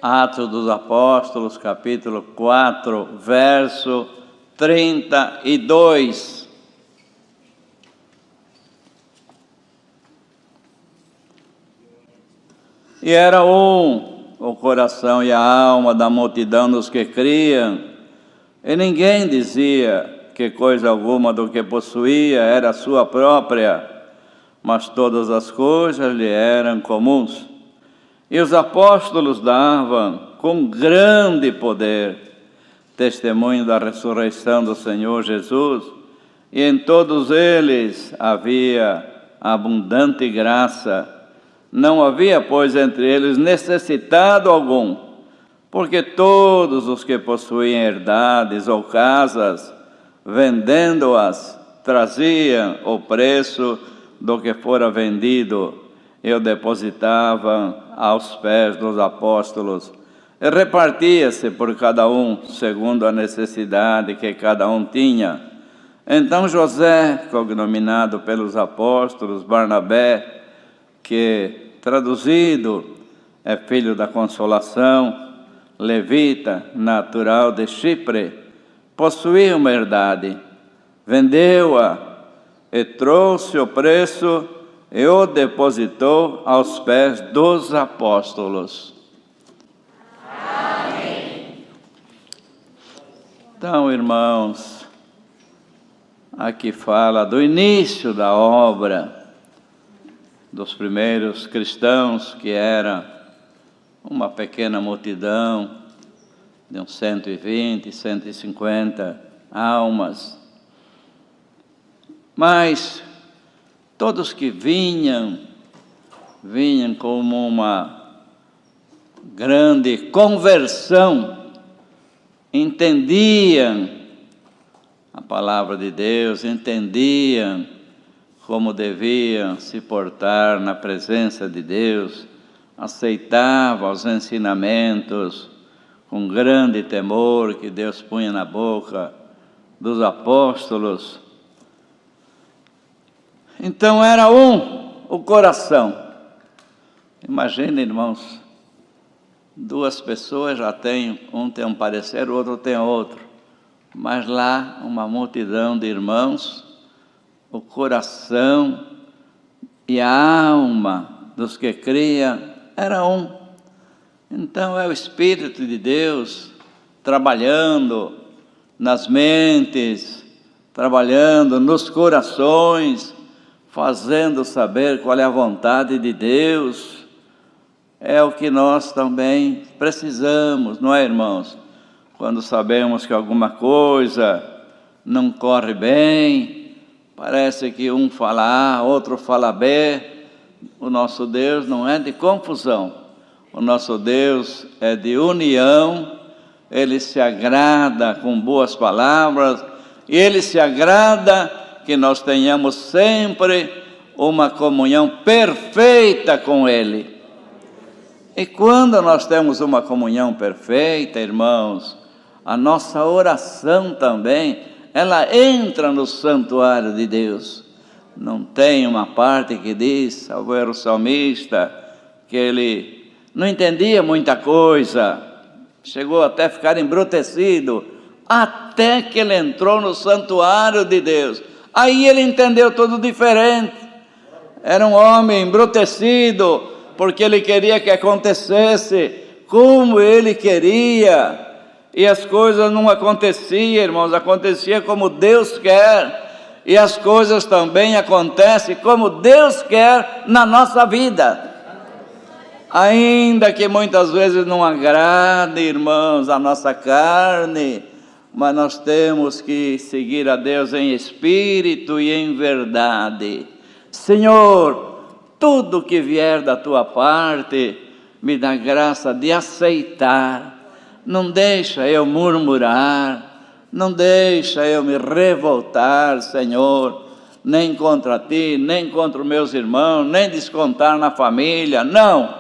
Atos dos Apóstolos, capítulo 4, verso 32. E era o coração e a alma da multidão dos que criam, e ninguém dizia que coisa alguma do que possuía era sua própria, mas todas as coisas lhe eram comuns. E os apóstolos davam com grande poder testemunho da ressurreição do Senhor Jesus, e em todos eles havia abundante graça. Não havia, pois, entre eles necessitado algum, porque todos os que possuíam herdades ou casas, vendendo-as, traziam o preço do que fora vendido e o depositavam aos pés dos apóstolos. E repartia-se por cada um, segundo a necessidade que cada um tinha. Então José, cognominado pelos apóstolos Barnabé, que traduzido é filho da consolação, levita, natural de Chipre, possuía uma herdade, vendeu-a e trouxe o preço e o depositou aos pés dos apóstolos. Amém. Então, irmãos, aqui fala do início da obra dos primeiros cristãos, que era uma pequena multidão de uns 120, 150 almas. Mas todos que vinham como uma grande conversão, entendiam a palavra de Deus, entendiam como deviam se portar na presença de Deus, aceitavam os ensinamentos com grande temor que Deus punha na boca dos apóstolos. Então era o coração. Imagina, irmãos, duas pessoas já têm, um tem um parecer, o outro tem outro, mas lá uma multidão de irmãos, o coração e a alma dos que criam era um. Então é o Espírito de Deus trabalhando nas mentes, trabalhando nos corações, fazendo saber qual é a vontade de Deus. É o que nós também precisamos, não é, irmãos? Quando sabemos que alguma coisa não corre bem, parece que um fala A, outro fala B. O nosso Deus não é de confusão. O nosso Deus é de união. Ele se agrada com boas palavras. E Ele se agrada que nós tenhamos sempre uma comunhão perfeita com Ele. E quando nós temos uma comunhão perfeita, irmãos, a nossa oração também, ela entra no santuário de Deus. Não tem uma parte que diz, salvo o salmista, que ele não entendia muita coisa, chegou até a ficar embrutecido, até que ele entrou no santuário de Deus. Aí ele entendeu tudo diferente. Era um homem embrutecido, porque ele queria que acontecesse como ele queria. E as coisas não aconteciam, irmãos, acontecia como Deus quer. E as coisas também acontecem como Deus quer na nossa vida. Ainda que muitas vezes não agrade, irmãos, a nossa carne, mas nós temos que seguir a Deus em espírito e em verdade. Senhor, tudo que vier da Tua parte, me dá graça de aceitar. Não deixa eu murmurar, não deixa eu me revoltar, Senhor, nem contra Ti, nem contra os meus irmãos, nem descontar na família. Não,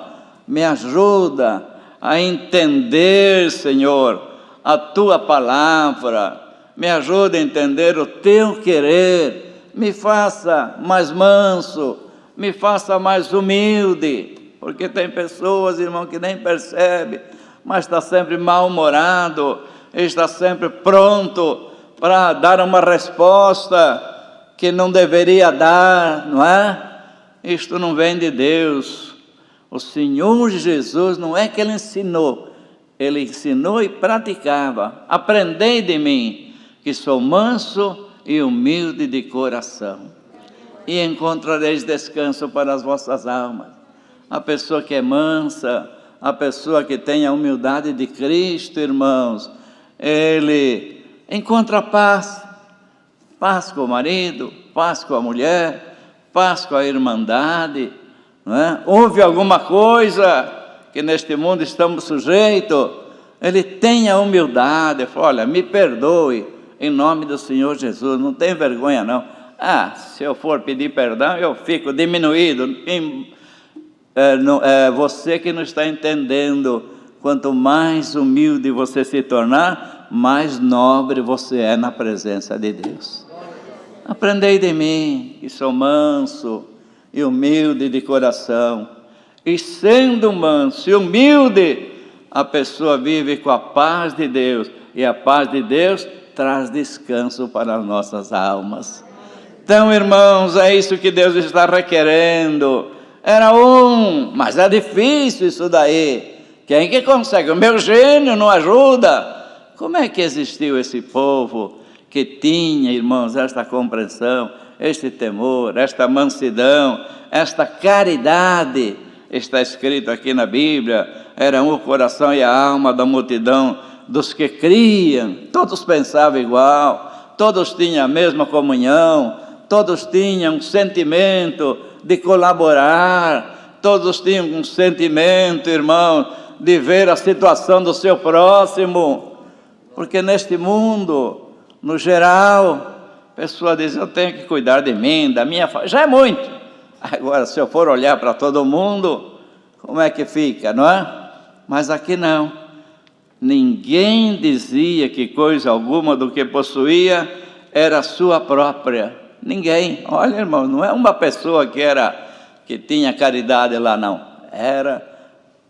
me ajuda a entender, Senhor, a Tua palavra, me ajuda a entender o Teu querer, me faça mais manso, me faça mais humilde, porque tem pessoas, irmão, que nem percebem mas está sempre mal-humorado, está sempre pronto para dar uma resposta que não deveria dar, não é? Isto não vem de Deus. O Senhor Jesus, não é que Ele ensinou e praticava. Aprendei de mim, que sou manso e humilde de coração, e encontrareis descanso para as vossas almas. A pessoa que é mansa, a pessoa que tem a humildade de Cristo, irmãos, ele encontra paz. Paz com o marido, paz com a mulher, paz com a irmandade, não é? Houve alguma coisa que neste mundo estamos sujeitos, ele tem a humildade, fala, olha, me perdoe, em nome do Senhor Jesus, não tem vergonha não. Se eu for pedir perdão, eu fico diminuído. Você que não está entendendo, quanto mais humilde você se tornar, mais nobre você é na presença de Deus. Aprendei de mim, que sou manso e humilde de coração, e sendo manso e humilde, a pessoa vive com a paz de Deus, e a paz de Deus traz descanso para as nossas almas. Então, irmãos, é isso que Deus está requerendo. Era mas é difícil isso daí. Quem que consegue? O meu gênio não ajuda. Como é que existiu esse povo que tinha, irmãos, esta compreensão, este temor, esta mansidão, esta caridade? Está escrito aqui na Bíblia, era o coração e a alma da multidão dos que criam. Todos pensavam igual, todos tinham a mesma comunhão, todos tinham um sentimento de colaborar, todos tinham um sentimento, irmão, de ver a situação do seu próximo, porque neste mundo, no geral, a pessoa diz, eu tenho que cuidar de mim, da minha família, já é muito. Agora, se eu for olhar para todo mundo, como é que fica, não é? Mas aqui não. Ninguém dizia que coisa alguma do que possuía era sua própria. Ninguém. Olha, irmão, não é uma pessoa que tinha caridade lá, não. Era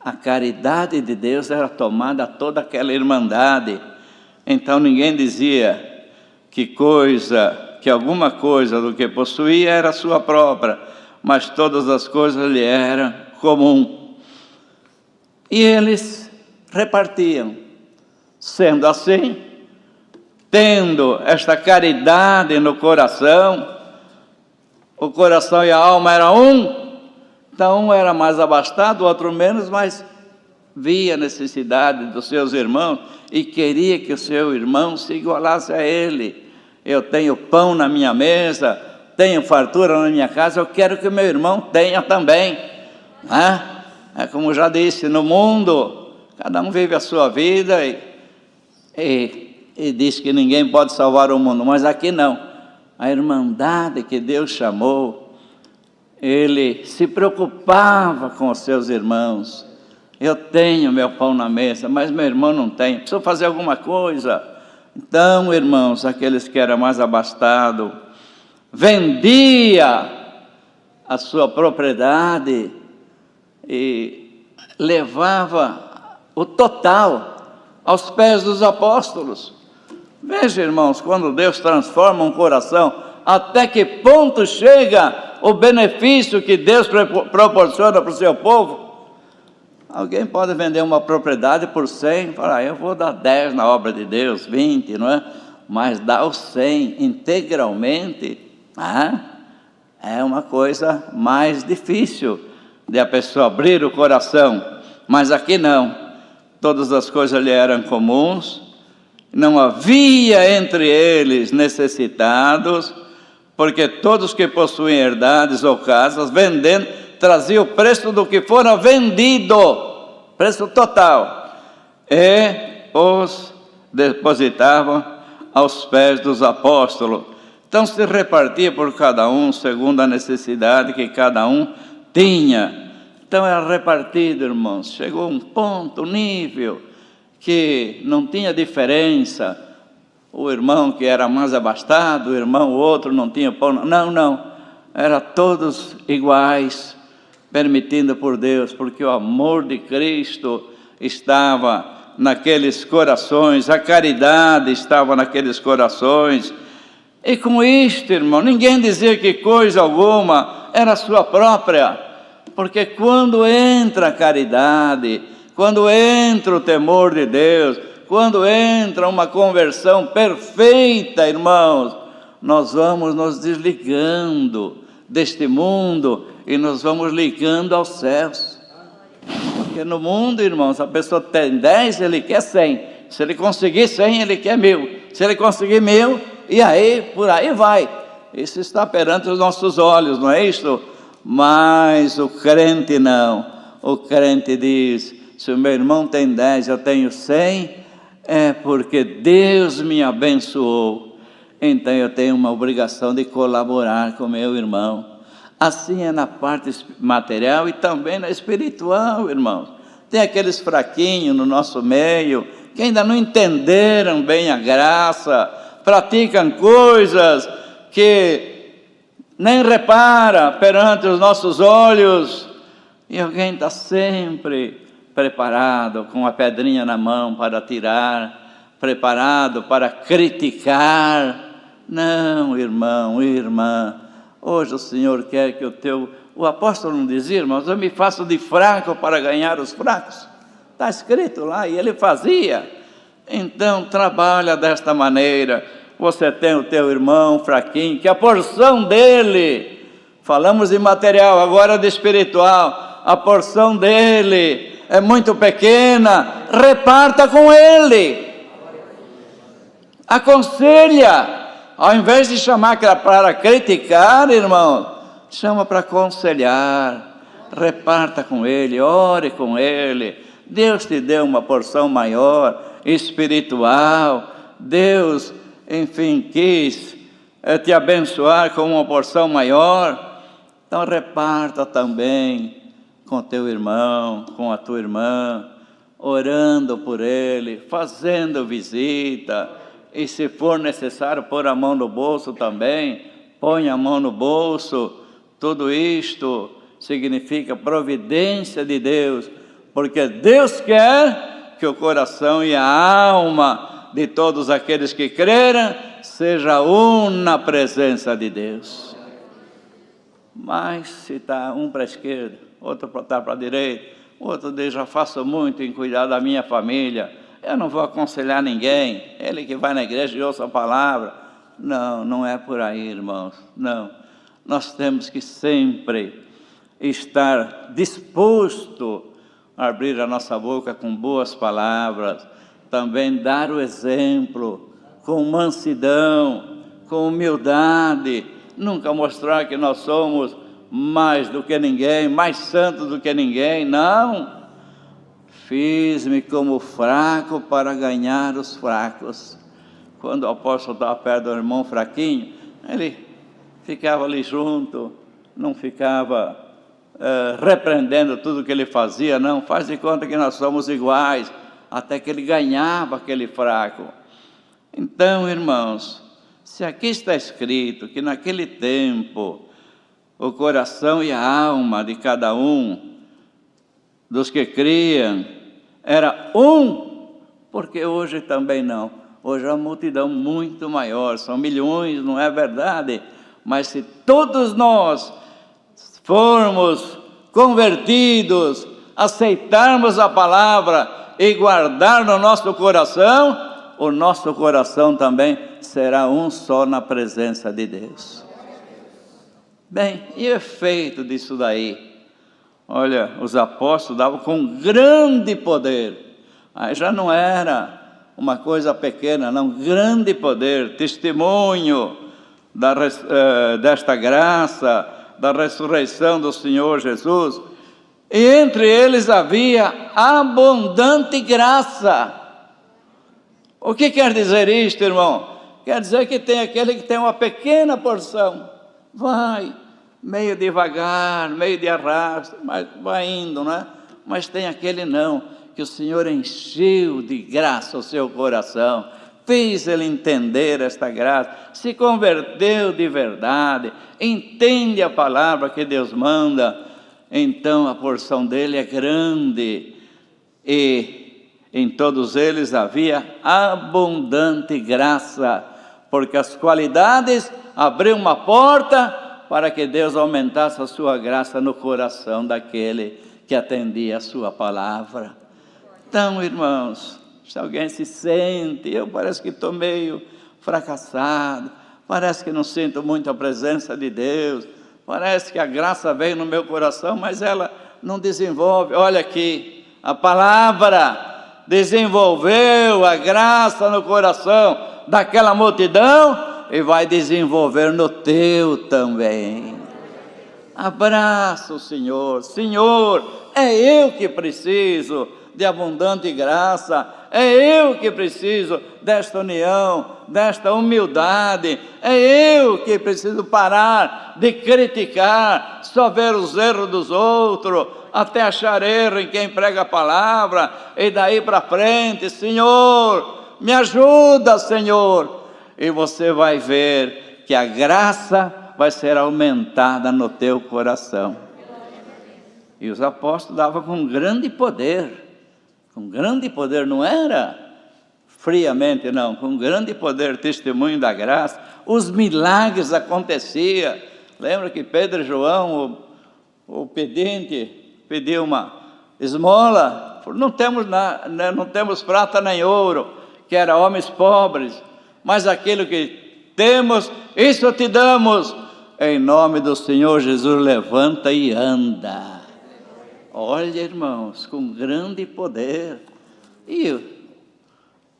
a caridade de Deus, era tomada toda aquela irmandade. Então ninguém dizia que alguma coisa do que possuía era sua própria, mas todas as coisas lhe eram comum. E eles repartiam. Sendo assim, tendo esta caridade no coração, o coração e a alma eram então um era mais abastado, o outro menos, mas via a necessidade dos seus irmãos e queria que o seu irmão se igualasse a ele. Eu tenho pão na minha mesa, tenho fartura na minha casa, eu quero que o meu irmão tenha também. É como já disse, no mundo, cada um vive a sua vida e diz que ninguém pode salvar o mundo, mas aqui não. A irmandade que Deus chamou, ele se preocupava com os seus irmãos. Eu tenho meu pão na mesa, mas meu irmão não tem, preciso fazer alguma coisa. Então, irmãos, aqueles que eram mais abastados, vendia a sua propriedade e levava o total aos pés dos apóstolos. Veja, irmãos, quando Deus transforma um coração, até que ponto chega o benefício que Deus proporciona para o seu povo. Alguém pode vender uma propriedade por 100, falar, eu vou dar 10 na obra de Deus, 20, não é? Mas dar os 100 integralmente, é uma coisa mais difícil de a pessoa abrir o coração. Mas aqui não, todas as coisas lhe eram comuns, não havia entre eles necessitados, porque todos que possuem herdades ou casas, vendendo, traziam o preço do que fora vendido, preço total, e os depositavam aos pés dos apóstolos. Então se repartia por cada um, segundo a necessidade que cada um tinha. Então era repartido, irmãos. Chegou um ponto, um nível, que não tinha diferença. O irmão que era mais abastado, o outro não tinha pão. Não. Era todos iguais, permitido por Deus, porque o amor de Cristo estava naqueles corações, a caridade estava naqueles corações. E com isto, irmão, ninguém dizia que coisa alguma era sua própria, porque quando entra a caridade, quando entra o temor de Deus, quando entra uma conversão perfeita, irmãos, nós vamos nos desligando deste mundo e nos vamos ligando aos céus. Porque no mundo, irmãos, a pessoa tem 10, ele quer 100. Se ele conseguir 100, ele quer 1000. Se ele conseguir 1000, e aí, por aí vai. Isso está perante os nossos olhos, não é isto? Mas o crente não. O crente diz: se o meu irmão tem 10, eu tenho 100, é porque Deus me abençoou. Então eu tenho uma obrigação de colaborar com meu irmão. Assim é na parte material e também na espiritual, irmãos. Tem aqueles fraquinhos no nosso meio, que ainda não entenderam bem a graça, praticam coisas que nem repara perante os nossos olhos, e alguém está sempre preparado, com a pedrinha na mão para tirar, preparado para criticar. Não, irmão, irmã, hoje o Senhor quer que o apóstolo não dizia, irmãos, eu me faço de fraco para ganhar os fracos. Está escrito lá, e ele fazia. Então, trabalha desta maneira. Você tem o teu irmão fraquinho, que a porção dele, falamos de material, agora de espiritual, a porção dele é muito pequena, reparta com ele. Aconselha. Ao invés de chamar para criticar, irmão, chama para aconselhar. Reparta com ele, ore com ele. Deus te deu uma porção maior, espiritual. Deus, enfim, quis te abençoar com uma porção maior. Então reparta também com teu irmão, com a tua irmã, orando por ele, fazendo visita. E se for necessário pôr a mão no bolso também, põe a mão no bolso. Tudo isto significa providência de Deus, porque Deus quer que o coração e a alma de todos aqueles que creram seja um na presença de Deus. Mas se está um para a esquerda, outro para a direita, outro diz, já faço muito em cuidar da minha família, eu não vou aconselhar ninguém, ele que vai na igreja e ouça a palavra. Não, não é por aí, irmãos, não. Nós temos que sempre estar disposto a abrir a nossa boca com boas palavras, também dar o exemplo, com mansidão, com humildade, nunca mostrar que nós somos mais do que ninguém, mais santos do que ninguém, não. Fiz-me como fraco para ganhar os fracos. Quando o apóstolo estava perto do irmão fraquinho, ele ficava ali junto, não ficava repreendendo tudo que ele fazia, não, faz de conta que nós somos iguais, até que ele ganhava aquele fraco. Então, irmãos, se aqui está escrito que naquele tempo o coração e a alma de cada um dos que criam era um, porque hoje também não. Hoje é uma multidão muito maior, são milhões, não é verdade? Mas se todos nós formos convertidos, aceitarmos a palavra e guardar no nosso coração, o nosso coração também será um só na presença de Deus. Bem, e o efeito disso daí? Olha, os apóstolos davam com grande poder. Aí já não era uma coisa pequena, não, grande poder, testemunho desta graça, da ressurreição do Senhor Jesus. E entre eles havia abundante graça. O que quer dizer isto, irmão? Quer dizer que tem aquele que tem uma pequena porção, vai meio devagar, meio de arrasto, mas vai indo, não é? Mas tem aquele não, que o Senhor encheu de graça o seu coração, fez ele entender esta graça, se converteu de verdade, entende a palavra que Deus manda, então a porção dele é grande. e em todos eles havia abundante graça, porque as qualidades abriam uma porta para que Deus aumentasse a sua graça no coração daquele que atendia a sua palavra. Então, irmãos, se alguém se sente, eu parece que estou meio fracassado, parece que não sinto muito a presença de Deus, parece que a graça veio no meu coração, mas ela não desenvolve. Olha aqui, a palavra desenvolveu a graça no coração daquela multidão e vai desenvolver no teu também. Abraça o Senhor. Senhor, é eu que preciso de abundante graça, é eu que preciso desta união, desta humildade, é eu que preciso parar de criticar, só ver os erros dos outros, até achar erro em quem prega a palavra, e daí para frente, Senhor, me ajuda, Senhor, e você vai ver que a graça vai ser aumentada no teu coração. E os apóstolos davam com grande poder, não era friamente, não, com grande poder, testemunho da graça, os milagres aconteciam. Lembra que Pedro e João, o pedinte, pediu uma esmola, não temos prata nem ouro, que eram homens pobres, mas aquilo que temos, isso te damos, em nome do Senhor Jesus, levanta e anda. Olha, irmãos, com grande poder. E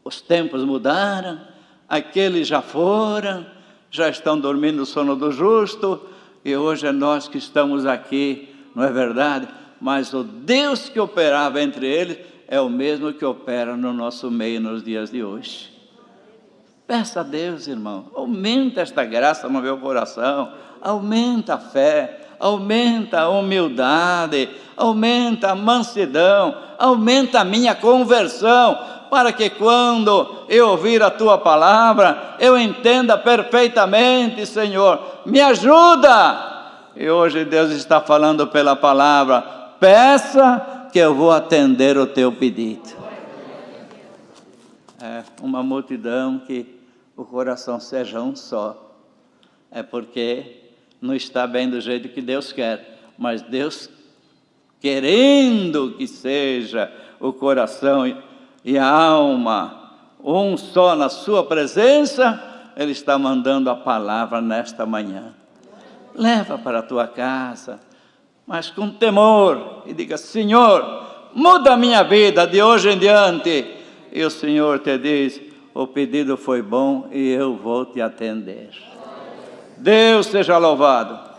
os tempos mudaram, aqueles já foram, já estão dormindo o sono do justo, e hoje é nós que estamos aqui, não é verdade? Mas o Deus que operava entre eles é o mesmo que opera no nosso meio nos dias de hoje. Peça a Deus, irmão, aumenta esta graça no meu coração, aumenta a fé, aumenta a humildade, aumenta a mansidão, aumenta a minha conversão, para que quando eu ouvir a Tua palavra, eu entenda perfeitamente, Senhor, me ajuda. E hoje Deus está falando pela palavra, peça que eu vou atender o Teu pedido. É uma multidão que o coração seja um só, é porque não está bem do jeito que Deus quer, mas Deus querendo que seja o coração e a alma um só na sua presença, Ele está mandando a palavra nesta manhã. Leva para a tua casa, mas com temor, e diga, Senhor, muda a minha vida de hoje em diante. E o Senhor te diz, o pedido foi bom e eu vou te atender. Deus seja louvado.